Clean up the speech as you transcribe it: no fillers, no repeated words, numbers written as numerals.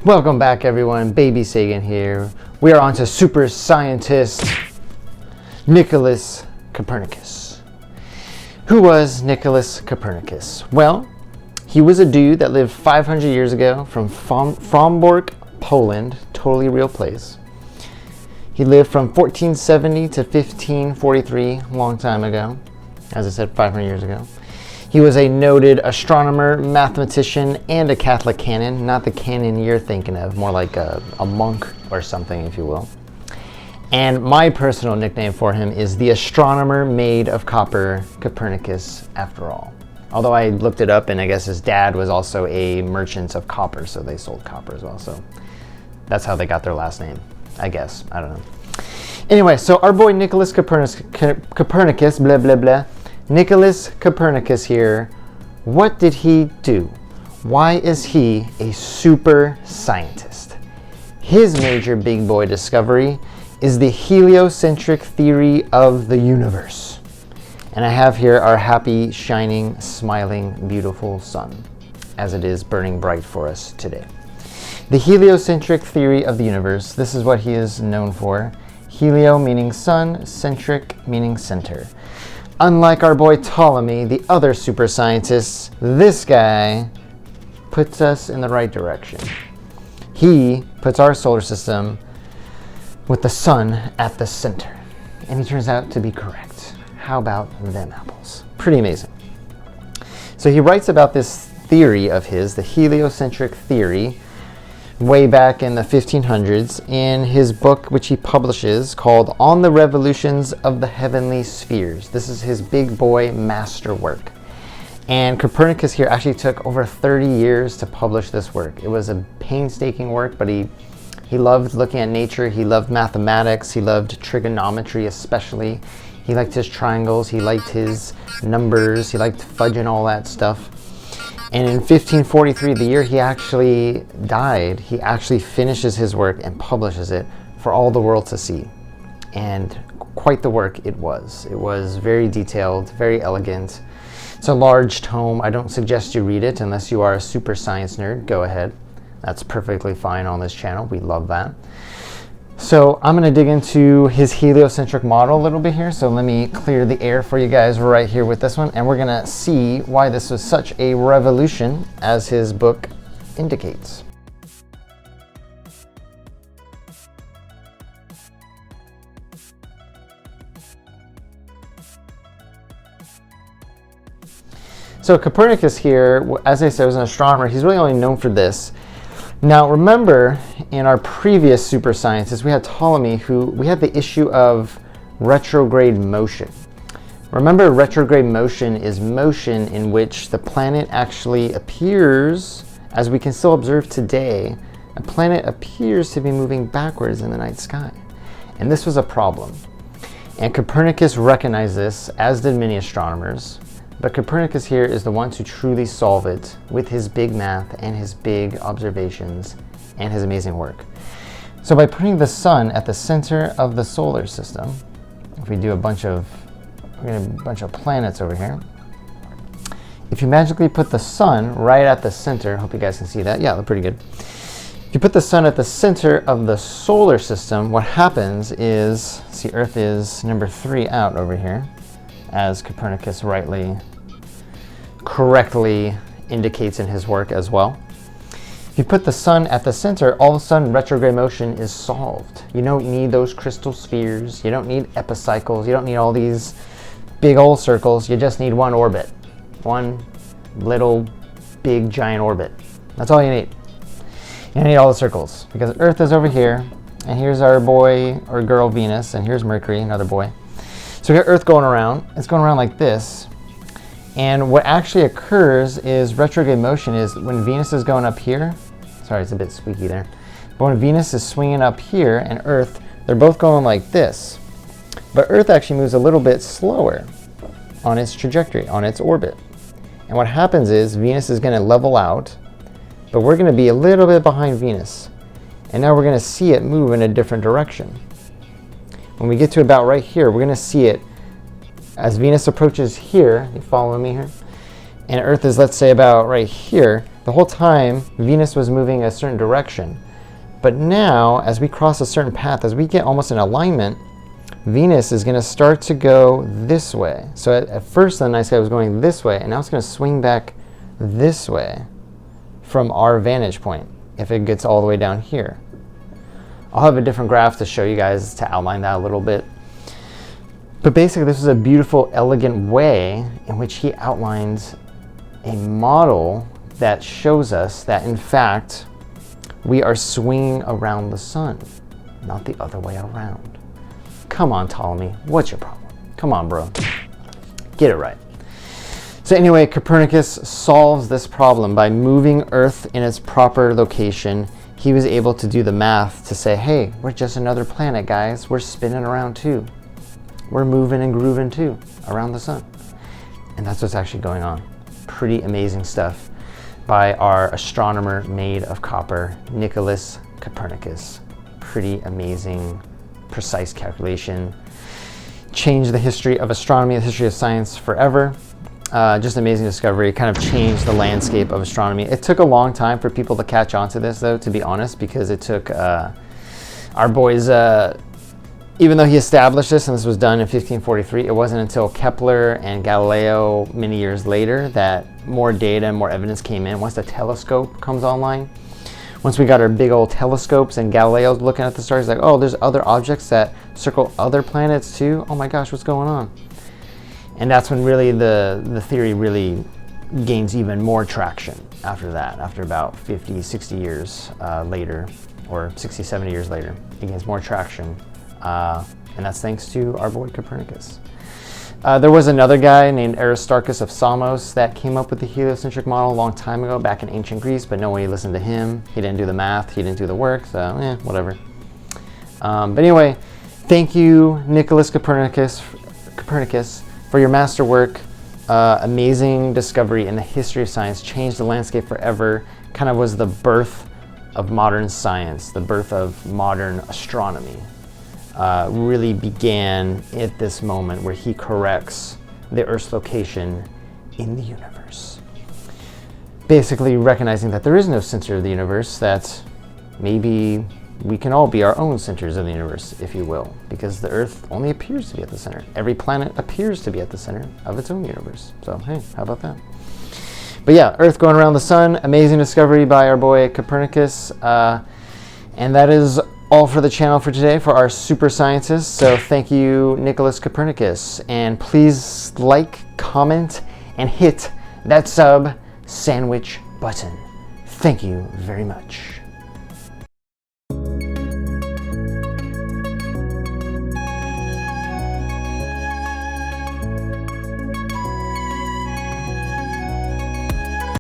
Welcome back, everyone. Baby Sagan here. We are on to super scientist Nicolaus Copernicus. Who was Nicolaus Copernicus? Well, he was a dude that lived 500 years ago from Frombork, Poland. Totally real place. He lived from 1470 to 1543, long time ago. As I said, 500 years ago. He was a noted astronomer, mathematician, and a Catholic canon. Not the canon you're thinking of, more like a monk or something, if you will. And my personal nickname for him is the astronomer made of copper, Copernicus, after all. Although I looked it up, and I guess his dad was also a merchant of copper, so they sold copper as well. So that's how they got their last name, I guess. I don't know. Anyway, so our boy Nicolaus Copernicus, blah, blah, blah. Nicolaus Copernicus here, what did he do? Why is he a super scientist? His major big boy discovery is the heliocentric theory of the universe. And I have here our happy, shining, smiling, beautiful sun, as it is burning bright for us today. The heliocentric theory of the universe, this is what he is known for. Helio meaning sun, centric meaning center. Unlike our boy Ptolemy, the other super scientists, this guy puts us in the right direction. He puts our solar system with the sun at the center. And he turns out to be correct. How about them apples? Pretty amazing. So he writes about this theory of his, the heliocentric theory, way back in the 1500s in his book, which he publishes, called On the Revolutions of the Heavenly Spheres. This is his big boy masterwork. And Copernicus here actually took over 30 years to publish this work. It was a painstaking work, but he loved looking at nature, he loved mathematics, he loved trigonometry especially. He liked his triangles, he liked his numbers, he liked fudging all that stuff. And in 1543, the year he actually died, he actually finishes his work and publishes it for all the world to see. And quite the work it was. It was very detailed, very elegant. It's a large tome. I don't suggest you read it unless you are a super science nerd. Go ahead. That's perfectly fine on this channel. We love that. So I'm going to dig into his heliocentric model a little bit here. So let me clear the air for you guys right here with this one. And we're going to see why this was such a revolution as his book indicates. So Copernicus here, as I said, was an astronomer. He's really only known for this. Now remember, in our previous super scientists, we had Ptolemy, we had the issue of retrograde motion. Remember, retrograde motion is motion in which the planet actually appears, as we can still observe today, a planet appears to be moving backwards in the night sky. And this was a problem. And Copernicus recognized this, as did many astronomers. But Copernicus here is the one to truly solve it with his big math and his big observations and his amazing work. So by putting the sun at the center of the solar system, if we do a bunch of planets over here, if you magically put the sun right at the center, hope you guys can see that. Yeah, look pretty good. If you put the sun at the center of the solar system, what happens is, see, Earth is number 3 out over here, as Copernicus correctly indicates in his work as well. If you put the sun at the center, all of a sudden retrograde motion is solved. You don't need those crystal spheres, you don't need epicycles, you don't need all these big old circles, you just need one orbit. One little big giant orbit. That's all you need. You don't need all the circles, because Earth is over here, and here's our boy or girl Venus, and here's Mercury, another boy. So we got Earth going around. It's going around like this. And what actually occurs is retrograde motion is when Venus is going up here. Sorry, it's a bit squeaky there. But when Venus is swinging up here and Earth, they're both going like this. But Earth actually moves a little bit slower on its trajectory, on its orbit. And what happens is Venus is going to level out, but we're going to be a little bit behind Venus. And now we're going to see it move in a different direction. When we get to about right here, we're going to see it as Venus approaches here. You following me here? And Earth is, let's say, about right here. The whole time, Venus was moving a certain direction. But now, as we cross a certain path, as we get almost in alignment, Venus is going to start to go this way. So at first, the night sky was going this way, and now it's going to swing back this way from our vantage point, if it gets all the way down here. I'll have a different graph to show you guys to outline that a little bit. But basically, this is a beautiful, elegant way in which he outlines a model that shows us that, in fact, we are swinging around the sun, not the other way around. Come on, Ptolemy, what's your problem? Come on, bro, get it right. So anyway, Copernicus solves this problem by moving Earth in its proper location. He was able to do the math to say, hey, we're just another planet, guys. We're spinning around too. We're moving and grooving too around the sun. And that's what's actually going on. Pretty amazing stuff by our astronomer made of copper, Nicolaus Copernicus. Pretty amazing, precise calculation. Changed the history of astronomy, the history of science forever. Just an amazing discovery, kind of changed the landscape of astronomy. It took a long time for people to catch on to this, though, to be honest, because it took our boys, even though he established this, and this was done in 1543, it wasn't until Kepler and Galileo many years later that more data and more evidence came in. Once the telescope comes online, once we got our big old telescopes and Galileo's looking at the stars, like, oh, there's other objects that circle other planets too. Oh my gosh, what's going on? And that's when really the theory really gains even more traction after that, after about 50, 60 years later, or 60, 70 years later, it gains more traction. And that's thanks to our boy Copernicus. There was another guy named Aristarchus of Samos that came up with the heliocentric model a long time ago, back in ancient Greece, but nobody listened to him. He didn't do the math, he didn't do the work, so whatever. But anyway, thank you, Nicolaus Copernicus, for your masterwork. Amazing discovery in the history of science, changed the landscape forever, kind of was the birth of modern science, the birth of modern astronomy. Really began at this moment where he corrects the Earth's location in the universe. Basically recognizing that there is no center of the universe, that maybe we can all be our own centers of the universe, if you will, because the Earth only appears to be at the center. Every planet appears to be at the center of its own universe. So, hey, how about that? But yeah, Earth going around the sun, amazing discovery by our boy Copernicus. And that is all for the channel for today for our super scientists. So thank you, Nicolaus Copernicus. And please like, comment, and hit that sub sandwich button. Thank you very much.